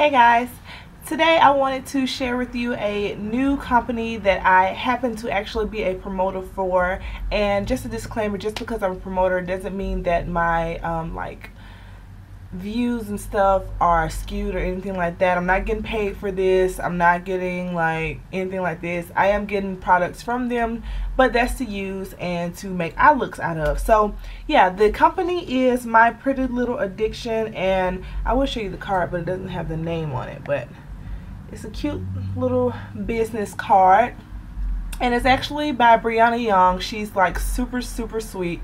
Hey guys, today I wanted to share with you a new company that I happen to actually be a promoter for. And just a disclaimer, just because I'm a promoter doesn't mean that my views and stuff are skewed or anything like that. I'm not getting paid for this. I'm not getting like anything like this. I am getting products from them, but that's to use and to make eye looks out of. So yeah, the company is My Pretty Little Addiction, and I will show you the card, but it doesn't have the name on it, but it's a cute little business card. And it's actually by Brianna Young. She's like super sweet.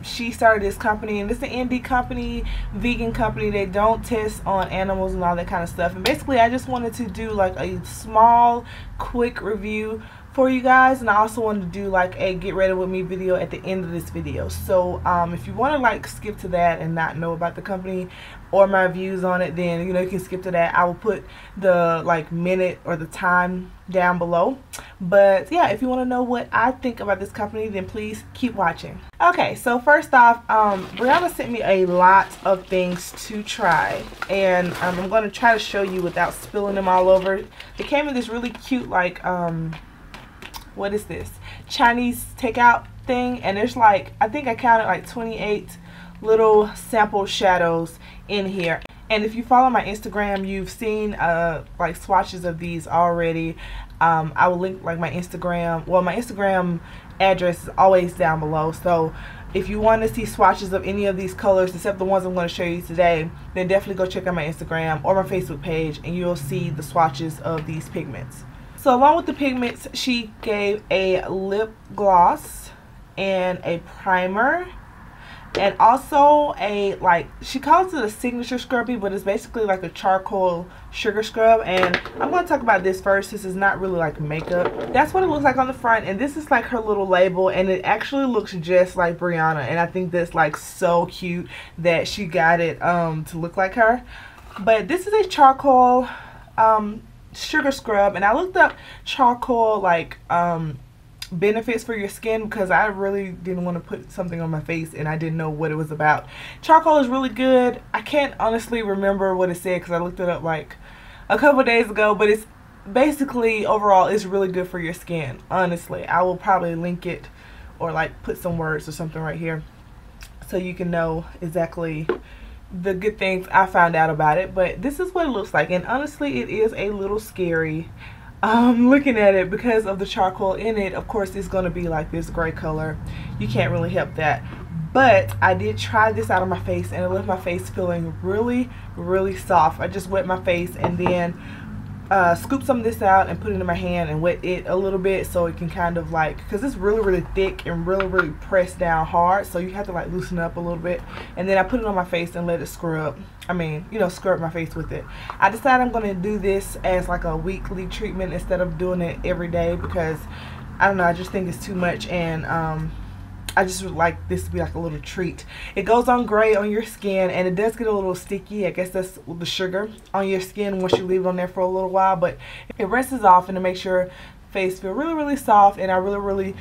She started this company, and it's an indie company, vegan company. They don't test on animals and all that kind of stuff. And basically I just wanted to do like a small quick review for you guys, and I also wanted to do like a get ready with me video at the end of this video. So if you want to like skip to that and not know about the company or my views on it, then you can skip to that. I will put the like minute or the time down below. But yeah, if you want to know what I think about this company, then please keep watching. Okay, so first off, Brianna sent me a lot of things to try, and I'm going to try to show you without spilling them all over. It came in this really cute like what is this, Chinese takeout thing, and there's like, I think I counted like 28 little sample shadows in here. And if you follow my Instagram, you've seen like swatches of these already. I will link like my Instagram, well, my Instagram address is always down below, so if you want to see swatches of any of these colors except the ones I'm going to show you today, then definitely go check out my Instagram or my Facebook page, and you'll see the swatches of these pigments. So along with the pigments, she gave a lip gloss and a primer, and also a, like, she calls it a signature scrubby, but it's basically like a charcoal sugar scrub. And I'm going to talk about this first. This is not really like makeup. That's what it looks like on the front, and this is like her little label, and it actually looks just like Brianna, and I think that's like so cute that she got it to look like her. But this is a charcoal sugar scrub, and I looked up charcoal like benefits for your skin because I really didn't want to put something on my face and I didn't know what it was about. Charcoal is really good. I can't honestly remember what it said because I looked it up like a couple days ago, but it's basically overall it's really good for your skin. Honestly, I will probably link it or like put some words or something right here so you can know exactly the good things I found out about it. But this is what it looks like, and honestly it is a little scary looking at it because of the charcoal in it. Of course it's going to be like this gray color. You can't really help that. But I did try this out on my face, and it left my face feeling really soft. I just wet my face and then scoop some of this out and put it in my hand and wet it a little bit so it can kind of like, because it's really thick and really pressed down hard, so you have to like loosen up a little bit. And then I put it on my face and let it scrub, scrub my face with it. I decided I'm going to do this as like a weekly treatment instead of doing it every day because I don't know, I just think it's too much, and I just would like this to be like a little treat. It goes on great on your skin, and it does get a little sticky. I guess that's the sugar on your skin once you leave it on there for a little while, but it rinses off and it makes your face feel really soft, and I really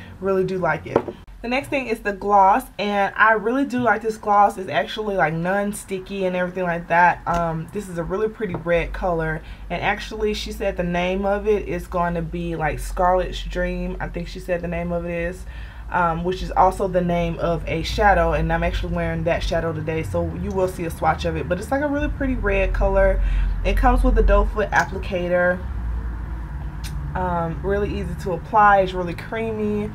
do like it. The next thing is the gloss, and I really do like this gloss. It's actually like non-sticky and everything like that. This is a really pretty red color, and actually she said the name of it is going to be like Scarlett's Dream. I think she said the name of it is. Which is also the name of a shadow, and I'm actually wearing that shadow today, so you will see a swatch of it. But it's like a really pretty red color. It comes with a doe foot applicator. Really easy to apply. It's really creamy,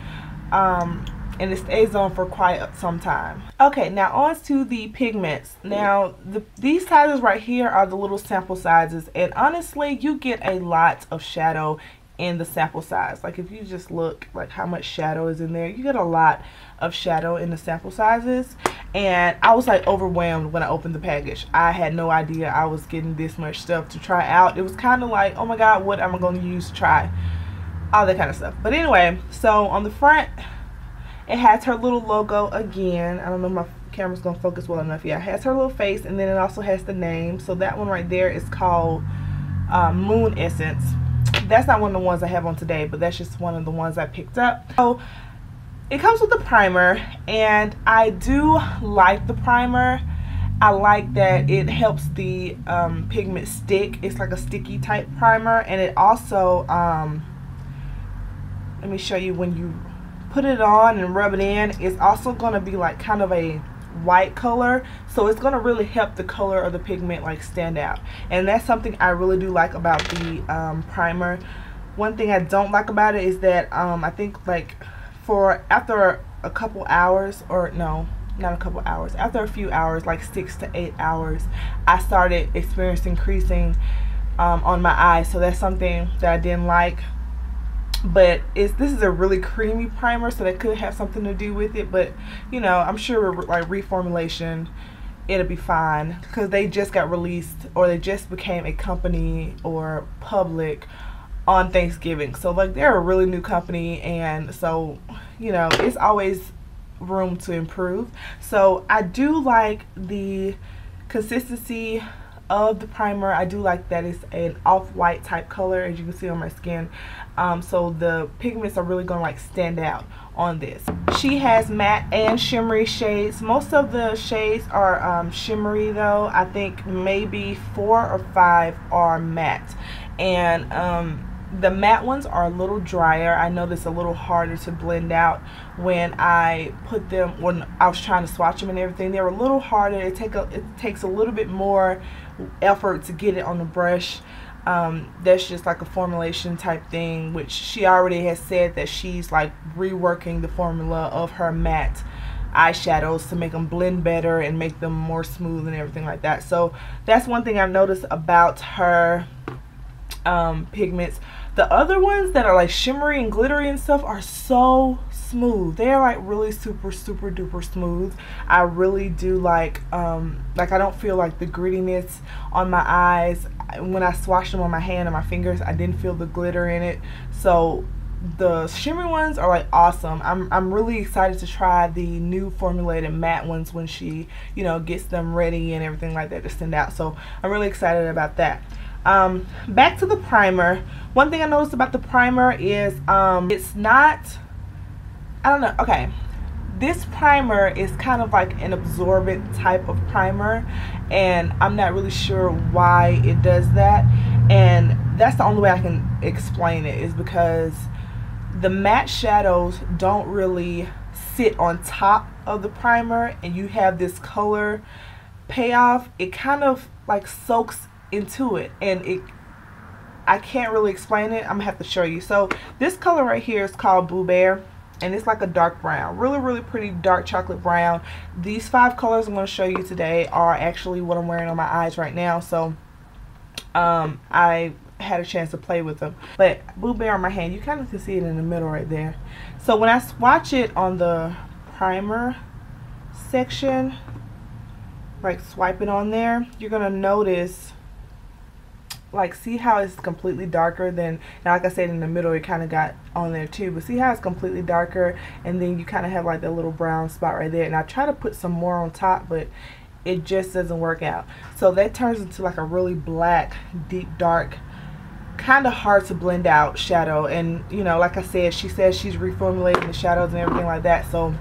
and it stays on for quite some time. Okay, now on to the pigments. Now these sizes right here are the little sample sizes, and honestly you get a lot of shadow in the sample size. Like if you just look like how much shadow is in there, you get a lot of shadow in the sample sizes, and I was like overwhelmed when I opened the package. I had no idea I was getting this much stuff to try out. It was kind of like, oh my god, what am I going to use to try, all that kind of stuff. But anyway, so on the front it has her little logo again. I don't know if my camera's gonna focus well enough. Yeah, it has her little face, and then it also has the name. So that one right there is called Moon Essence. That's not one of the ones I have on today, but that's just one of the ones I picked up. So it comes with a primer, and I do like the primer. I like that it helps the pigment stick. It's like a sticky type primer, and it also let me show you, when you put it on and rub it in, it's also going to be like kind of a white color, so it's going to really help the color of the pigment like stand out. And that's something I really do like about the primer. One thing I don't like about it is that I think like after a couple hours, or no, not a couple hours, after a few hours, like 6 to 8 hours, I started experiencing creasing on my eyes. So that's something that I didn't like. But this is a really creamy primer, so that could have something to do with it. But you know, I'm sure like reformulation, it'll be fine, because they just got released, or they just became a company or public on Thanksgiving. So like they're a really new company, and so you know, it's always room to improve. So I do like the consistency of the primer. I do like that it's an off-white type color, as you can see on my skin. So the pigments are really gonna like stand out on this. She has matte and shimmery shades. Most of the shades are shimmery though. I think maybe 4 or 5 are matte, and the matte ones are a little drier. I noticed a little harder to blend out when I put them, when I was trying to swatch them and everything. They were a little harder. It takes a little bit more effort to get it on the brush. That's just like a formulation type thing, which she already has said that she's like reworking the formula of her matte eyeshadows to make them blend better and make them more smooth and everything like that. So that's one thing I've noticed about her pigments. The other ones that are like shimmery and glittery and stuff are so smooth. They're like really super duper smooth. I really do like I don't feel like the grittiness on my eyes. When I swatched them on my hand and my fingers, I didn't feel the glitter in it. So the shimmery ones are like awesome. I'm really excited to try the new formulated matte ones when she, you know, gets them ready and everything like that to send out. So I'm really excited about that. Back to the primer. One thing I noticed about the primer is it's not, I don't know, okay, this primer is kind of like an absorbent type of primer, and I'm not really sure why it does that. And that's the only way I can explain it, is because the matte shadows don't really sit on top of the primer, and you have this color payoff. It kind of like soaks into it, and I can't really explain it. I'm gonna have to show you. So this color right here is called Boo Bear, and it's like a dark brown, really pretty dark chocolate brown. These 5 colors I'm going to show you today are actually what I'm wearing on my eyes right now. So I had a chance to play with them. But Boo Bear on my hand, you kind of can see it in the middle right there. So when I swatch it on the primer section, like swipe it on there, you're going to notice, like, see how it's completely darker than, now like I said, in the middle it kind of got on there too, but see how it's completely darker, and then you kind of have like that little brown spot right there. And I try to put some more on top, but it just doesn't work out. So that turns into like a really black, deep dark, kind of hard to blend out shadow. And you know, like I said, she says she's reformulating the shadows and everything like that, so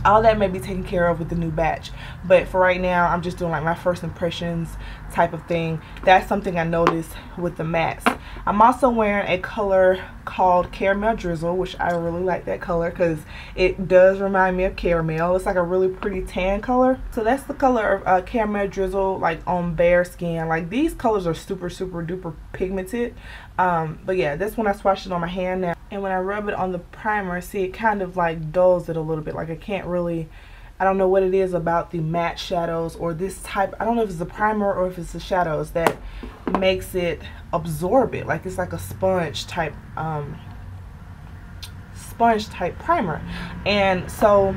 all that may be taken care of with the new batch. But for right now, I'm just doing like my first impressions type of thing. That's something I noticed with the mattes. I'm also wearing a color called Caramel Drizzle, which I really like that color because it does remind me of caramel. It's like a really pretty tan color. So that's the color of Caramel Drizzle, like on bare skin. Like these colors are super duper pigmented. But yeah, that's when I swatched it on my hand now. And when I rub it on the primer, see, it kind of like dulls it a little bit. Like I can't really, I don't know what it is about the matte shadows or this type, I don't know if it's the primer or if it's the shadows that makes it absorb it. Like it's like a sponge type primer. And so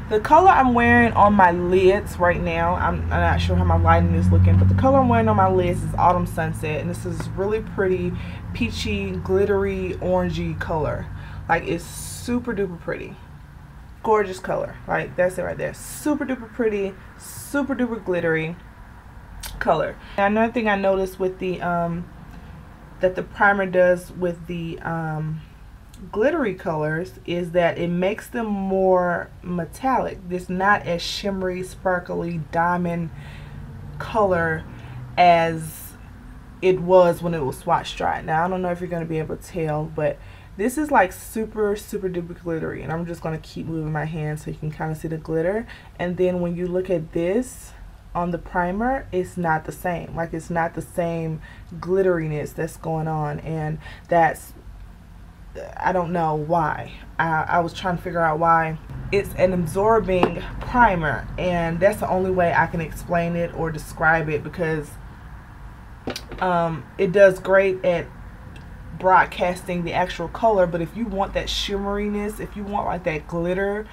the color I'm wearing on my lids right now, I'm not sure how my lighting is looking, but the color I'm wearing on my lids is Autumn Sunset, and this is really pretty peachy, glittery, orangey color. Like it's super duper pretty. Gorgeous color. Like that's it right there. Super duper pretty, super duper glittery color. And another thing I noticed with the that the primer does with the glittery colors is that it makes them more metallic. It's not as shimmery, sparkly, diamond color as it was when it was swatch dried. Now I don't know if you're going to be able to tell, but this is like super duper glittery, and I'm just going to keep moving my hand so you can kind of see the glitter. And then when you look at this on the primer, it's not the same. Like, it's not the same glitteriness that's going on, and that's, I don't know why. I was trying to figure out why. It's an absorbing primer, and that's the only way I can explain it or describe it, because it does great at broadcasting the actual color, but if you want that shimmeriness, if you want like that glitter,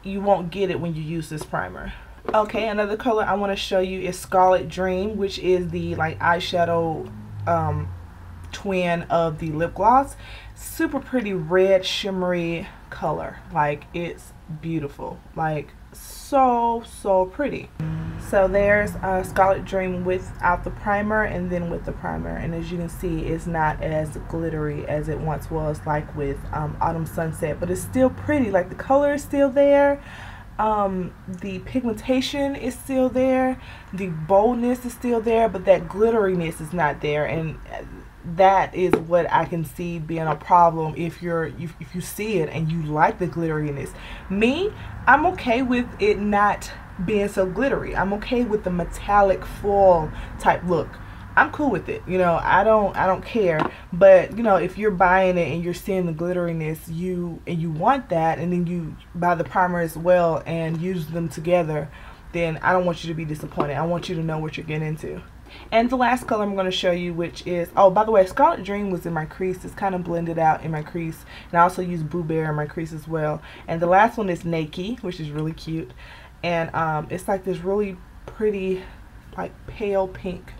you won't get it when you use this primer. Okay, another color I want to show you is Scarlett Dream, which is the like eyeshadow twin of the lip gloss. Super pretty red shimmery color. Like, it's beautiful. Like, so pretty. So there's Scarlett Dream without the primer, and then with the primer, and as you can see, it's not as glittery as it once was, like with Autumn Sunset, but it's still pretty. Like, the color is still there, the pigmentation is still there, the boldness is still there, but that glitteriness is not there, and that is what I can see being a problem if you see it and you like the glitteriness. Me, I'm okay with it not being so glittery. I'm okay with the metallic foil type look. I'm cool with it. You know, I don't care. But, you know, if you're buying it and you're seeing the glitteriness, you want that, and then you buy the primer as well and use them together, then I don't want you to be disappointed. I want you to know what you're getting into. And the last color I'm going to show you, which is, oh, by the way, Scarlett Dream was in my crease. It's kind of blended out in my crease. And I also use Boo Bear in my crease as well. And the last one is Nakie, which is really cute. And it's like this really pretty, like pale pink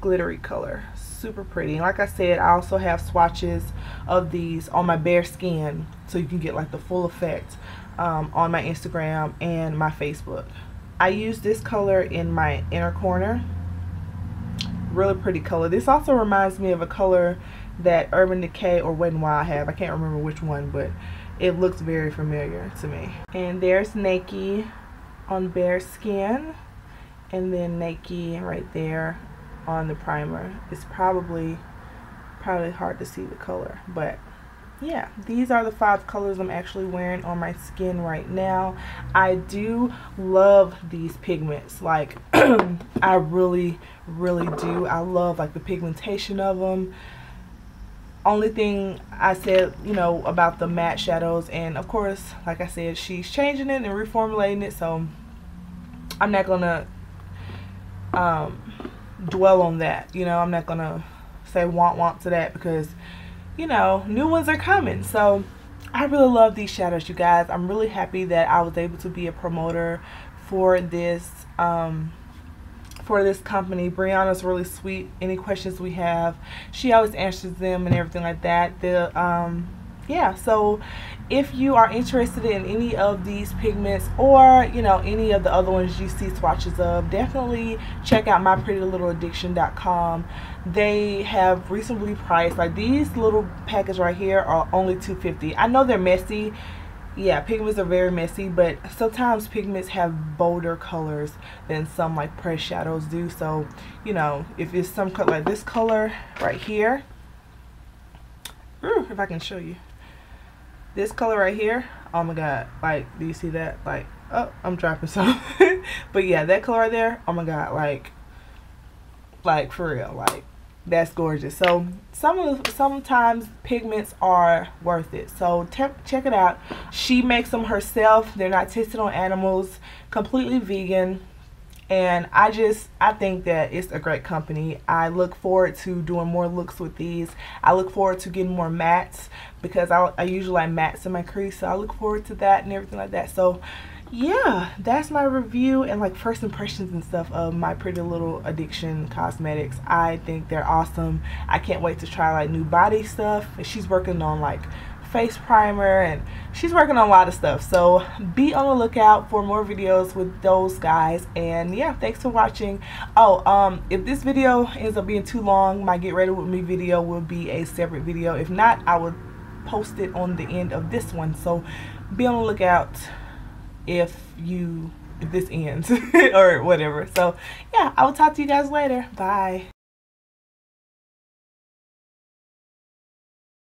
glittery color. Super pretty. And like I said, I also have swatches of these on my bare skin, so you can get like the full effect on my Instagram and my Facebook. I use this color in my inner corner. Really pretty color. This also reminds me of a color that Urban Decay or Wet n Wild have. I can't remember which one, but it looks very familiar to me. And there's Nakie on bare skin, and then Nakie right there on the primer. It's probably hard to see the color, but yeah, these are the 5 colors I'm actually wearing on my skin right now. I do love these pigments. Like, I really do. I love like the pigmentation of them. Only thing I said, you know, about the matte shadows, and of course, like I said, she's changing it and reformulating it, so I'm not gonna dwell on that. You know, I'm not gonna say want to that, because, you know, new ones are coming. So I really love these shadows, you guys. I'm really happy that I was able to be a promoter for this company. Brianna's really sweet. Any questions we have, she always answers them and everything like that. Yeah, so if you are interested in any of these pigments, or, you know, any of the other ones you see swatches of, definitely check out myprettylittleaddiction.com. They have recently priced, like, these little packets right here are only $2.50. I know they're messy. Yeah, pigments are very messy, but sometimes pigments have bolder colors than some like pressed shadows do. So, you know, if it's some color like this color right here, if I can show you this color right here, oh my god, like, do you see that? Like, oh, I'm dropping something. But yeah, that color right there, oh my god, like for real, like, that's gorgeous. So sometimes pigments are worth it, so check it out. She makes them herself. They're not tested on animals, completely vegan, and I think that it's a great company. I look forward to doing more looks with these. I look forward to getting more mattes, because I usually like mattes in my crease, so I look forward to that and everything like that. So yeah, that's my review and like first impressions and stuff of My Pretty Little Addiction cosmetics. I think they're awesome. I can't wait to try like new body stuff. And she's working on like face primer, and she's working on a lot of stuff, so be on the lookout for more videos with those guys. And yeah, thanks for watching. Oh, if this video ends up being too long, my get ready with me video will be a separate video. If not, I would posted on the end of this one, so be on the lookout if this ends or whatever. So yeah, I will talk to you guys later. Bye.